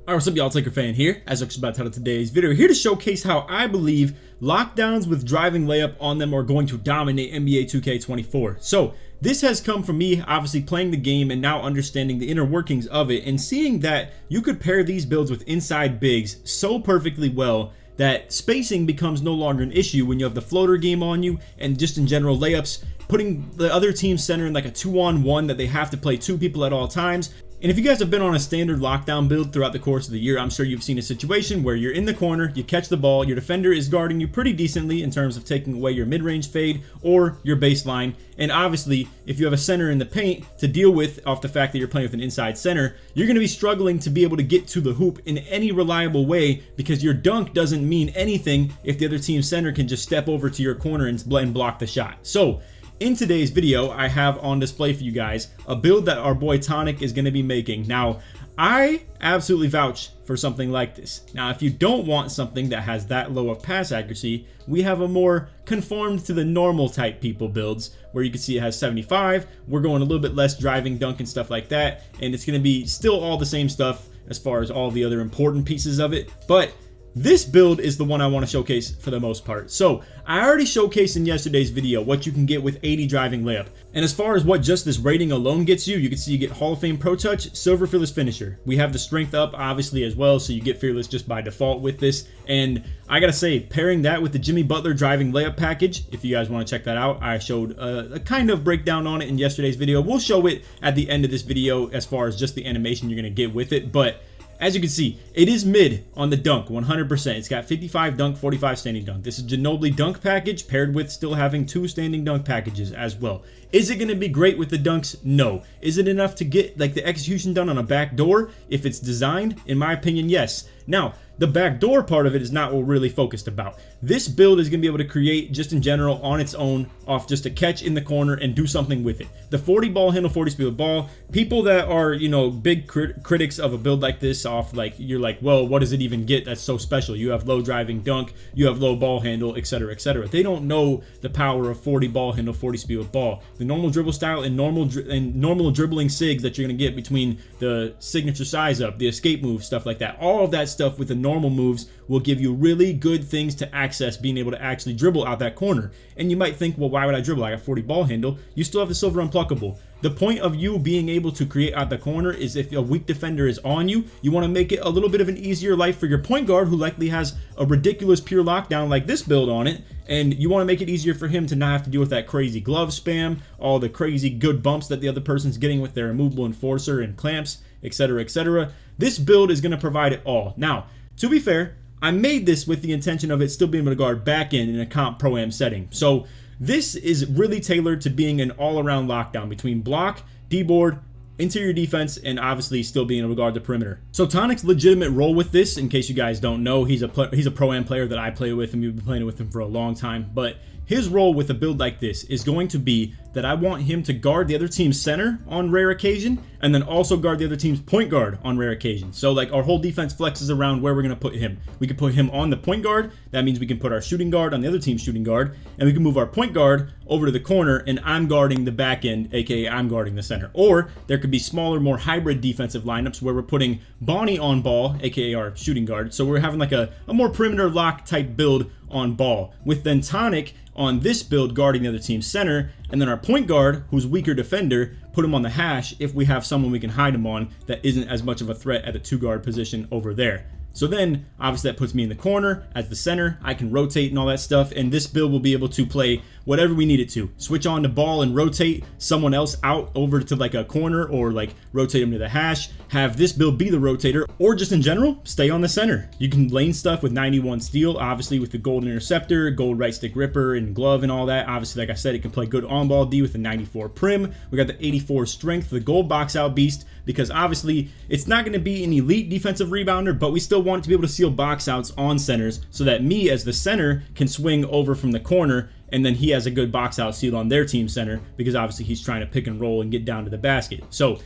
Alright, what's up y'all, it's LakerFan here, as I was about to title today's video, here to showcase how I believe lockdowns with driving layup on them are going to dominate NBA 2K24. So, this has come from me obviously playing the game and now understanding the inner workings of it and seeing that you could pair these builds with inside bigs so perfectly well that spacing becomes no longer an issue when you have the floater game on you and just in general layups, putting the other team's center in like a 2-on-1 that they have to play two people at all times. And if you guys have been on a standard lockdown build throughout the course of the year, I'm sure you've seen a situation where you're in the corner, you catch the ball, your defender is guarding you pretty decently in terms of taking away your mid-range fade or your baseline. And obviously, if you have a center in the paint to deal with off the fact that you're playing with an inside center, you're going to be struggling to be able to get to the hoop in any reliable way because your dunk doesn't mean anything if the other team's center can just step over to your corner and block the shot. So, in today's video, I have on display for you guys a build that our boy Tonic is going to be making. Now, I absolutely vouch for something like this. Now, if you don't want something that has that low of pass accuracy, we have a more conformed to the normal type people builds where you can see it has 75. We're going a little bit less driving, dunk, and stuff like that. And it's going to be still all the same stuff as far as all the other important pieces of it. But this build is the one I want to showcase for the most part. So I already showcased in yesterday's video what you can get with 80 driving layup. And as far as what just this rating alone gets you, you can see you get Hall of Fame Pro Touch, Silver Fearless Finisher. We have the strength up obviously as well, so you get Fearless just by default with this. And I gotta say, pairing that with the Jimmy Butler driving layup package, if you guys want to check that out, I showed a kind of breakdown on it in yesterday's video. We'll show it at the end of this video as far as just the animation you're gonna get with it. But as you can see, it is mid on the dunk, 100%. It's got 55 dunk, 45 standing dunk. This is Ginobili dunk package paired with still having 2 standing dunk packages as well. Is it going to be great with the dunks? No. Is it enough to get like the execution done on a back door if it's designed? In my opinion, yes. Now, the backdoor part of it is not what we're really focused about. This build is going to be able to create just in general on its own off just a catch in the corner and do something with it. The 40 ball handle, 40 speed with ball. People that are, you know, big critics of a build like this off like, you're like, well, what does it even get that's so special? You have low driving dunk, you have low ball handle, etc., etc. They don't know the power of 40 ball handle, 40 speed with ball. The normal dribble style and normal dribbling sigs that you're going to get between the signature size up, the escape move, stuff like that. All of that stuff with the normal moves will give you really good things to access being able to actually dribble out that corner. And you might think, well, why would I dribble? I got 40 ball handle. You still have the silver unpluckable. The point of you being able to create out the corner is if a weak defender is on you, you want to make it a little bit of an easier life for your point guard who likely has a ridiculous pure lockdown like this build on it. And you want to make it easier for him to not have to deal with that crazy glove spam, all the crazy good bumps that the other person's getting with their immovable enforcer and clamps, etc., etc. This build is going to provide it all. Now, to be fair, I made this with the intention of it still being able to guard back end in a comp pro-am setting. So this is really tailored to being an all-around lockdown between block, D-board, interior defense, and obviously still being able to guard the perimeter. So Tonic's legitimate role with this, in case you guys don't know, he's a pro-am player that I play with and we've been playing with him for a long time. But his role with a build like this is going to be that I want him to guard the other team's center on rare occasion and then also guard the other team's point guard on rare occasion. So like our whole defense flexes around where we're going to put him. We can put him on the point guard. That means we can put our shooting guard on the other team's shooting guard, and we can move our point guard over to the corner and I'm guarding the back end, aka I'm guarding the center. Or there could be smaller, more hybrid defensive lineups where we're putting Bonnie on ball, aka our shooting guard. So we're having like a more perimeter lock type build on ball with then Tonic on this build guarding the other team's center, and then our point guard, who's weaker defender, put him on the hash if we have someone we can hide him on that isn't as much of a threat at the 2-guard position over there. So then, obviously that puts me in the corner as the center. I can rotate and all that stuff, and this build will be able to play whatever we need it to. Switch on the ball and rotate someone else out over to like a corner or like rotate them to the hash. Have this build be the rotator, or just in general, stay on the center. You can lane stuff with 91 steal, obviously with the gold interceptor, gold right stick ripper, and glove and all that. Obviously, like I said, it can play good on-ball D with the 94 prim. We got the 84 strength for the gold box out beast, because obviously it's not going to be an elite defensive rebounder, but we still want it to be able to seal box outs on centers so that me as the center can swing over from the corner and then he has a good box out seal on their team center because obviously he's trying to pick and roll and get down to the basket. So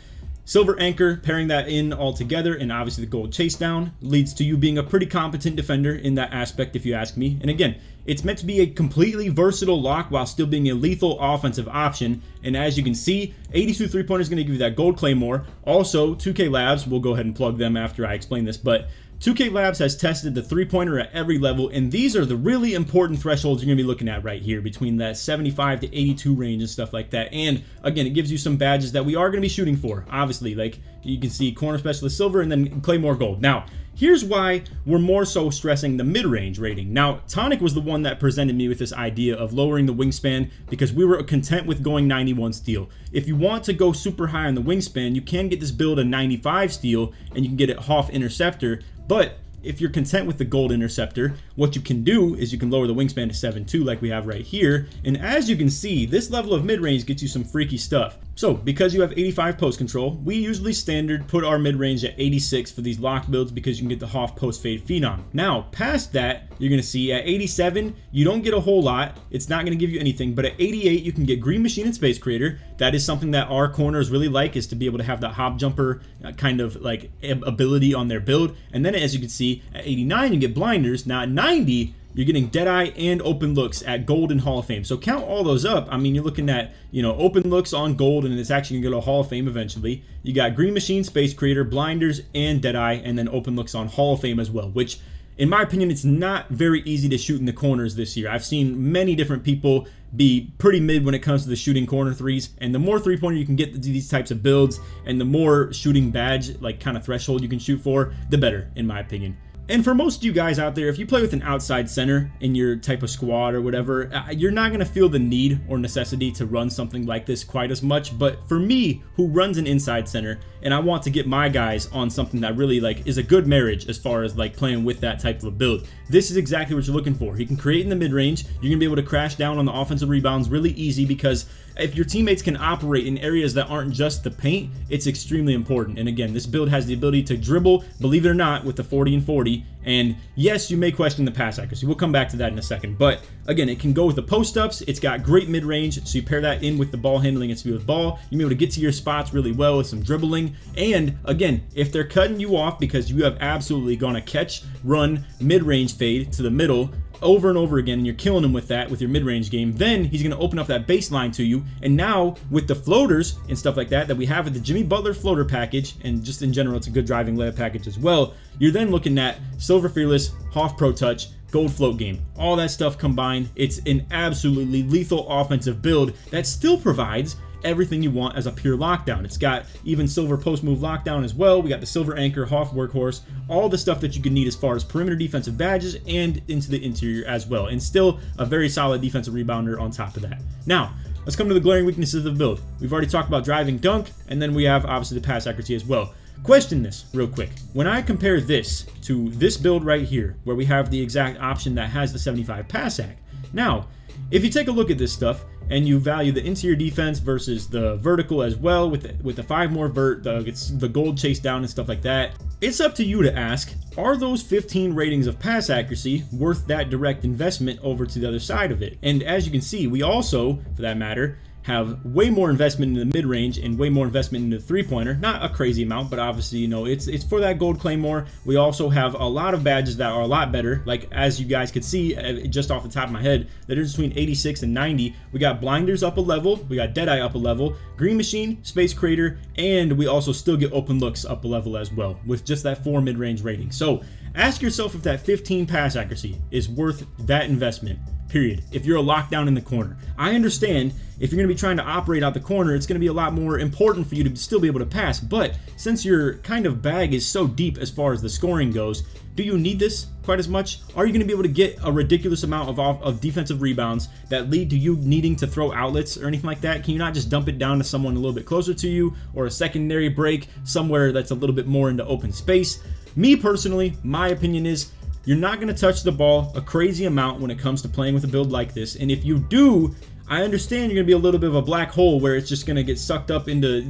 Silver anchor, pairing that in all together, and obviously the gold chase down leads to you being a pretty competent defender in that aspect, if you ask me. And again, it's meant to be a completely versatile lock while still being a lethal offensive option. And as you can see, 82 3-pointer is going to give you that gold claymore. Also, 2K Labs, we'll go ahead and plug them after I explain this, but 2K Labs has tested the 3-pointer at every level, and these are the really important thresholds you're going to be looking at right here, between that 75 to 82 range and stuff like that. And again, it gives you some badges that we are going to be shooting for, obviously. Like you can see, corner specialist silver and then claymore gold. Now, here's why we're more so stressing the mid-range rating. Now, Tonic was the one that presented me with this idea of lowering the wingspan because we were content with going 91 steel. If you want to go super high on the wingspan, you can get this build a 95 steel and you can get it Hoff Interceptor. But if you're content with the gold interceptor, what you can do is you can lower the wingspan to 7.2 like we have right here. And as you can see, this level of mid-range gets you some freaky stuff. So because you have 85 post control, we usually standard put our mid-range at 86 for these lock builds because you can get the Hoff post fade phenom. Now, past that, you're going to see at 87, you don't get a whole lot. It's not going to give you anything, but at 88, you can get Green Machine and Space Creator. That is something that our corners really like, is to be able to have that hop jumper kind of like ability on their build. And then as you can see, at 89, you get blinders. Now at 90, you're getting Deadeye and open looks at gold and Hall of Fame. So count all those up. I mean, you're looking at, open looks on gold, and it's actually going to go to Hall of Fame eventually. You got Green Machine, Space Creator, blinders, and Deadeye, and then open looks on Hall of Fame as well, which in my opinion, it's not very easy to shoot in the corners this year. I've seen many different people be pretty mid when it comes to the shooting corner threes, and the more three-pointer you can get to these types of builds, and the more shooting badge, like kind of threshold you can shoot for, the better, in my opinion. And for most of you guys out there, if you play with an outside center in your type of squad or whatever, you're not going to feel the need or necessity to run something like this quite as much. But for me, who runs an inside center, and I want to get my guys on something that really is a good marriage as far as playing with that type of a build, this is exactly what you're looking for. He can create in the mid-range. You're going to be able to crash down on the offensive rebounds really easy, because if your teammates can operate in areas that aren't just the paint, it's extremely important. And again, this build has the ability to dribble, believe it or not, with the 40 and 40. And yes, you may question the pass accuracy. We'll come back to that in a second. But again, it can go with the post-ups. It's got great mid-range, so you pair that in with the ball handling and speed with ball. You'll be able to get to your spots really well with some dribbling. And again, if they're cutting you off because you have absolutely gone to catch, run, mid-range fade to the middle over and over again, and you're killing him with that with your mid-range game, then he's going to open up that baseline to you. And now with the floaters and stuff like that we have with the Jimmy Butler floater package, and just in general, it's a good driving layup package as well, you're then looking at Silver Fearless, Hoff Pro Touch, Gold Float Game. All that stuff combined, it's an absolutely lethal offensive build that still provides everything you want as a pure lockdown. It's got even silver post move lockdown as well. We got the silver anchor, Hoff workhorse, all the stuff that you could need as far as perimeter defensive badges and into the interior as well, and still a very solid defensive rebounder on top of that. Now, let's come to the glaring weaknesses of the build. We've already talked about driving dunk, and then we have obviously the pass accuracy as well. Question this real quick. When I compare this to this build right here, where we have the exact option that has the 75 pass ac, now, if you take a look at this stuff and you value the interior defense versus the vertical as well, with the 5 more vert, the gold chase down and stuff like that, it's up to you to ask, are those 15 ratings of pass accuracy worth that direct investment over to the other side of it? And as you can see, we also, for that matter, have way more investment in the mid-range and way more investment in the three-pointer. Not a crazy amount, but obviously, it's for that gold claymore. We also have a lot of badges that are a lot better. Like, as you guys could see, just off the top of my head, the difference between 86 and 90, we got blinders up a level, we got Deadeye up a level, Green Machine, Space Creator, and we also still get open looks up a level as well, with just that 4 mid-range rating. So, ask yourself if that 15 pass accuracy is worth that investment. Period. If you're a lockdown in the corner. I understand if you're going to be trying to operate out the corner, it's going to be a lot more important for you to still be able to pass. But since your kind of bag is so deep as far as the scoring goes, do you need this quite as much? Are you going to be able to get a ridiculous amount of defensive rebounds that lead to you needing to throw outlets or anything like that? Can you not just dump it down to someone a little bit closer to you, or a secondary break somewhere that's a little bit more into open space? Me personally, my opinion is, you're not going to touch the ball a crazy amount when it comes to playing with a build like this. And if you do, I understand you're going to be a little bit of a black hole where it's just going to get sucked up into,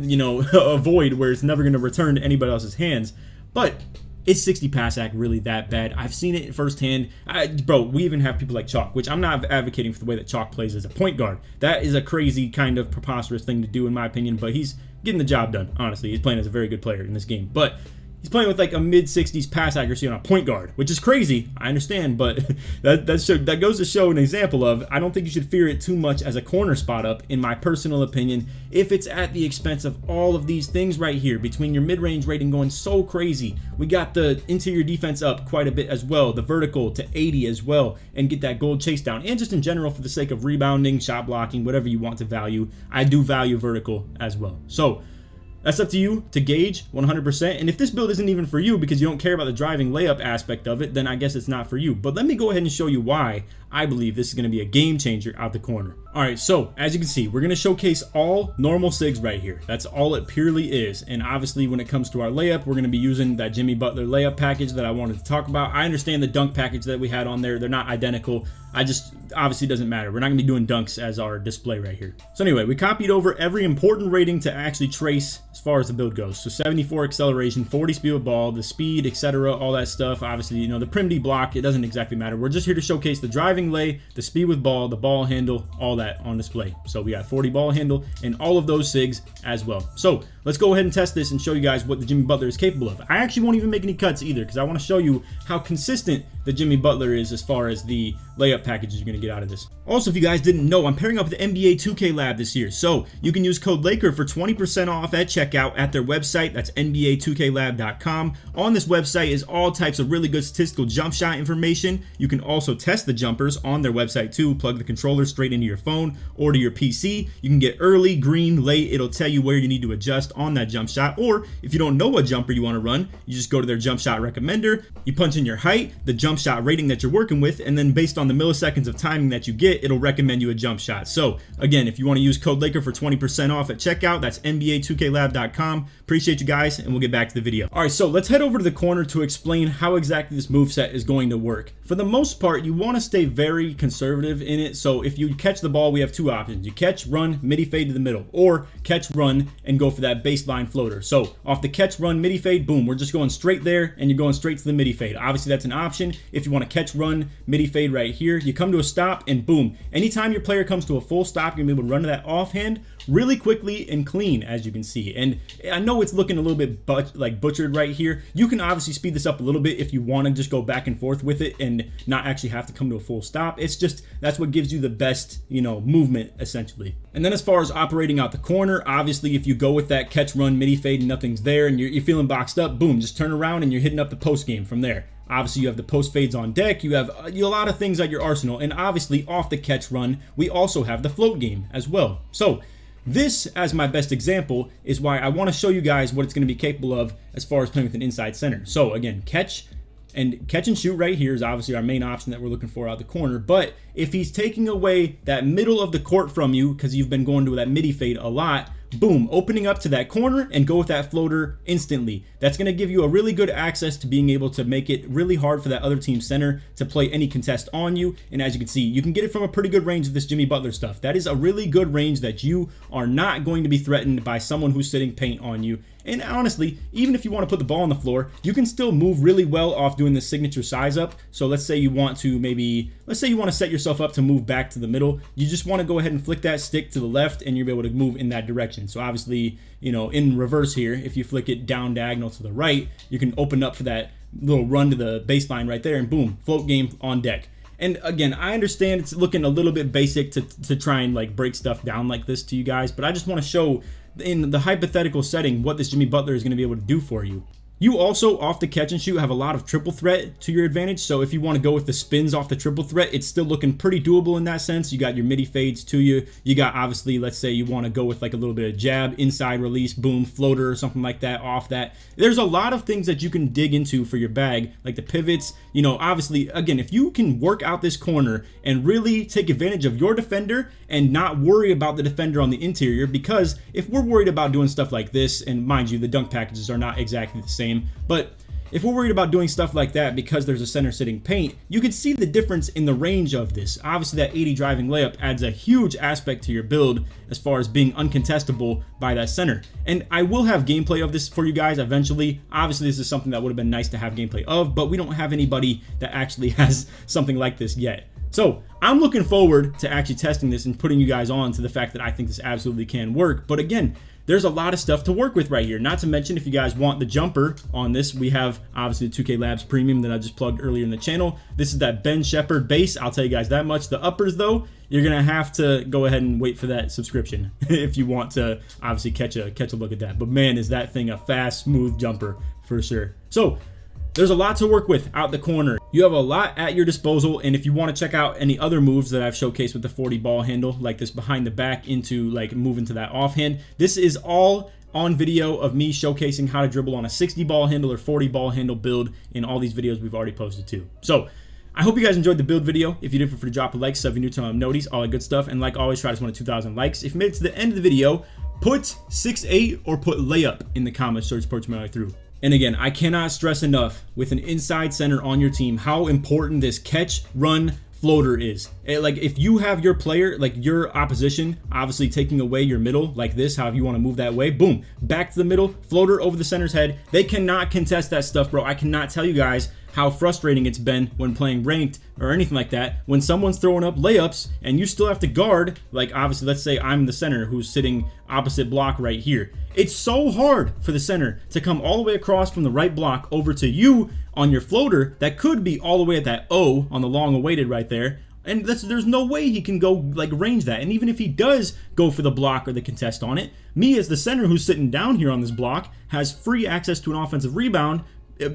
a void where it's never going to return to anybody else's hands. But is 60 pass ac really that bad? I've seen it firsthand. Bro, we even have people like Chalk, which I'm not advocating for the way that Chalk plays as a point guard. That is a crazy kind of preposterous thing to do in my opinion, but he's getting the job done. Honestly, he's playing as a very good player in this game, but he's playing with like a mid-60s pass accuracy on a point guard, which is crazy. I understand, but that goes to show an example of I don't think you should fear it too much as a corner spot up, in my personal opinion, if it's at the expense of all of these things right here, between your mid-range rating going so crazy. We got the interior defense up quite a bit as well, the vertical to 80 as well, and get that gold chase down, and just in general for the sake of rebounding, shot blocking, whatever you want to value. I do value vertical as well. So that's up to you to gauge 100%. And if this build isn't even for you because you don't care about the driving layup aspect of it, then I guess it's not for you. But let me go ahead and show you why I believe this is going to be a game changer out the corner. All right, so as you can see, we're going to showcase all normal SIGs right here. That's all it purely is. And obviously when it comes to our layup, we're going to be using that Jimmy Butler layup package that I wanted to talk about. I understand the dunk package that we had on there. They're not identical. Obviously doesn't matter. We're not going to be doing dunks as our display right here. So anyway, we copied over every important rating to actually trace as far as the build goes. So 74 acceleration, 40 speed with ball, the speed, etc., all that stuff. Obviously, you know, the prim D block, it doesn't exactly matter. We're just here to showcase the driving lay, the speed with ball, the ball handle, all that on display. So we got 40 ball handle and all of those SIGs as well. So let's go ahead and test this and show you guys what the Jimmy Butler is capable of. I actually won't even make any cuts either because I want to show you how consistent the Jimmy Butler is as far as the layup packages you're going to get out of this. Also, if you guys didn't know, I'm pairing up with the NBA 2K Lab this year, so you can use code Laker for 20% off at checkout at their website. That's NBA2KLab.com. On this website is all types of really good statistical jump shot information. You can also test the jumpers on their website too. Plug the controller straight into your phone or to your PC. You can get early, green, late. It'll tell you where you need to adjust on that jump shot. Or if you don't know what jumper you want to run, you just go to their jump shot recommender. You punch in your height, the jump shot rating that you're working with, and then based on the milliseconds of timing that you get, it'll recommend you a jump shot. So again, if you want to use code Laker for 20% off at checkout, that's NBA2KLab.com. Appreciate you guys, and we'll get back to the video. All right, so let's head over to the corner to explain how exactly this moveset is going to work. For the most part, you want to stay very conservative in it. So if you catch the ball, we have two options. You catch, run, midi fade to the middle, or catch, run, and go for that baseline floater. So off the catch, run, midi fade, boom, we're just going straight there, and you're going straight to the midi fade. Obviously, that's an option. If you want to catch, run, midi fade right here, you come to a stop, and boom. Anytime your player comes to a full stop, you're going to be able to run to that offhand really quickly and clean, as you can see. And I know it's looking a little bit butchered right here. You can obviously speed this up a little bit if you want to just go back and forth with it and not actually have to come to a full stop. It's just, that's what gives you the best, you know, movement essentially. And then as far as operating out the corner, obviously if you go with that catch, run, midi fade and nothing's there and you're feeling boxed up, boom, just turn around and you're hitting up the post game from there. Obviously, you have the post fades on deck. You have a lot of things at your arsenal. And obviously, off the catch run, we also have the float game as well. So this, as my best example, is why I want to show you guys what it's going to be capable of as far as playing with an inside center. So again, catch and shoot right here is obviously our main option that we're looking for out the corner. But if he's taking away that middle of the court from you because you've been going to that midi fade a lot, boom, opening up to that corner and go with that floater instantly. That's going to give you a really good access to being able to make it really hard for that other team center to play any contest on you. And as you can see, you can get it from a pretty good range of this Jimmy Butler stuff. That is a really good range that you are not going to be threatened by someone who's sitting paint on you. And honestly, even if you want to put the ball on the floor, you can still move really well off doing the signature size up. So let's say you want to set yourself up to move back to the middle. You just want to go ahead and flick that stick to the left and you're able to move in that direction. So obviously, you know, in reverse here, if you flick it down diagonal to the right, you can open up for that little run to the baseline right there and boom, float game on deck. And again, I understand it's looking a little bit basic to try and like break stuff down like this to you guys, but I just want to show in the hypothetical setting what this Jimmy Butler is going to be able to do for you. You also, off the catch and shoot, have a lot of triple threat to your advantage. So if you want to go with the spins off the triple threat, it's still looking pretty doable in that sense. You got your midi fades to you. You got, obviously, let's say you want to go with like a little bit of jab, inside release, boom, floater or something like that off that. There's a lot of things that you can dig into for your bag, like the pivots. You know, obviously, again, if you can work out this corner and really take advantage of your defender and not worry about the defender on the interior, because if we're worried about doing stuff like this, and mind you, the dunk packages are not exactly the same, but if we're worried about doing stuff like that because there's a center sitting paint, you can see the difference in the range of this. Obviously, that 80 driving layup adds a huge aspect to your build as far as being uncontestable by that center. And I will have gameplay of this for you guys eventually. Obviously, this is something that would have been nice to have gameplay of, but we don't have anybody that actually has something like this yet. So I'm looking forward to actually testing this and putting you guys on to the fact that I think this absolutely can work. But again, there's a lot of stuff to work with right here. Not to mention, if you guys want the jumper on this, we have obviously the 2K Labs Premium that I just plugged earlier in the channel. This is that Ben Shepherd base. I'll tell you guys that much. The uppers, though, you're gonna have to go ahead and wait for that subscription if you want to obviously catch a look at that. But man, is that thing a fast, smooth jumper for sure. So there's a lot to work with out the corner. You have a lot at your disposal, and if you want to check out any other moves that I've showcased with the 40 ball handle, like this behind the back into like moving to that offhand, this is all on video of me showcasing how to dribble on a 60 ball handle or 40 ball handle build in all these videos we've already posted too. So I hope you guys enjoyed the build video. If you did, feel free to drop a like, sub if you're new to noties, all that good stuff. And like always, try to want 2,000 likes. If you made it to the end of the video, put 6'8" or put layup in the comments. Search sports my way through. And again, I cannot stress enough with an inside center on your team how important this catch, run, floater is. Like if you have your player, like your opposition, obviously taking away your middle like this, however you want to move that way, boom, back to the middle, floater over the center's head. They cannot contest that stuff, bro. I cannot tell you guys how frustrating it's been when playing ranked or anything like that, when someone's throwing up layups and you still have to guard. Like obviously, let's say I'm the center who's sitting opposite block right here. It's so hard for the center to come all the way across from the right block over to you on your floater that could be all the way at that O on the long awaited right there. And there's no way he can go like range that. And even if he does go for the block or the contest on it, me as the center who's sitting down here on this block has free access to an offensive rebound,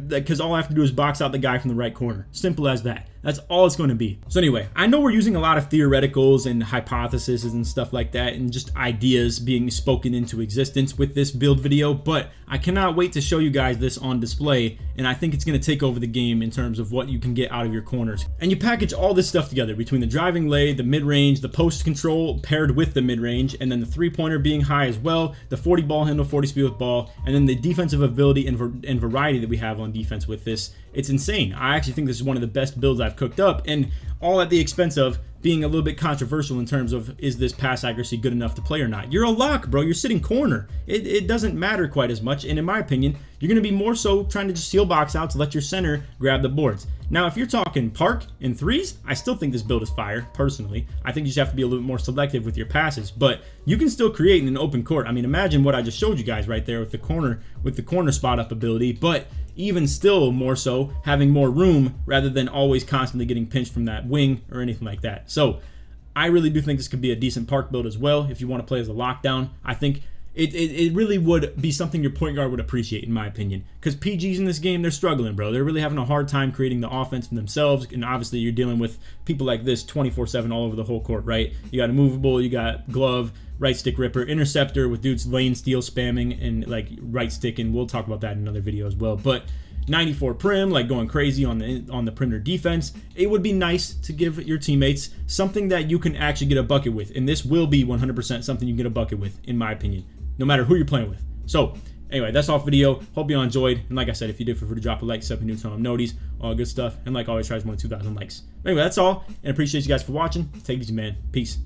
because all I have to do is box out the guy from the right corner. Simple as that. That's all it's going to be. So anyway, I know we're using a lot of theoreticals and hypotheses and stuff like that, and just ideas being spoken into existence with this build video, but I cannot wait to show you guys this on display, and I think it's going to take over the game in terms of what you can get out of your corners. And you package all this stuff together between the driving lay, the mid-range, the post control paired with the mid-range, and then the three-pointer being high as well, the 40 ball handle, 40 speed with ball, and then the defensive ability and variety that we have on defense with this. It's insane. I actually think this is one of the best builds I've cooked up, and all at the expense of being a little bit controversial in terms of, is this pass accuracy good enough to play or not? You're a lock, bro. You're sitting corner. It doesn't matter quite as much, and in my opinion, you're going to be more so trying to just seal box out to let your center grab the boards. Now, if you're talking park and threes, I still think this build is fire, personally. I think you just have to be a little bit more selective with your passes, but you can still create in an open court. I mean, imagine what I just showed you guys right there with the corner spot up ability, but even still more so having more room rather than always constantly getting pinched from that wing or anything like that. So I really do think this could be a decent park build as well if you want to play as a lockdown. I think it really would be something your point guard would appreciate, in my opinion, because PGs in this game, they're struggling, bro. They're really having a hard time creating the offense for themselves, and obviously you're dealing with people like this 24/7 all over the whole court, right? You got a movable, you got glove, right stick ripper, interceptor with dudes lane steal spamming and like right stick, and we'll talk about that in another video as well. But 94 prim, like going crazy on the perimeter defense. It would be nice to give your teammates something that you can actually get a bucket with, and this will be 100% something you can get a bucket with, in my opinion, no matter who you're playing with. So anyway, that's all for the video. Hope you all enjoyed, and like I said, if you did, feel free to drop a like, sub if you're new to noties, all good stuff, and like always, try to 2,000 likes. Anyway, that's all, and appreciate you guys for watching. Take it easy, man. Peace.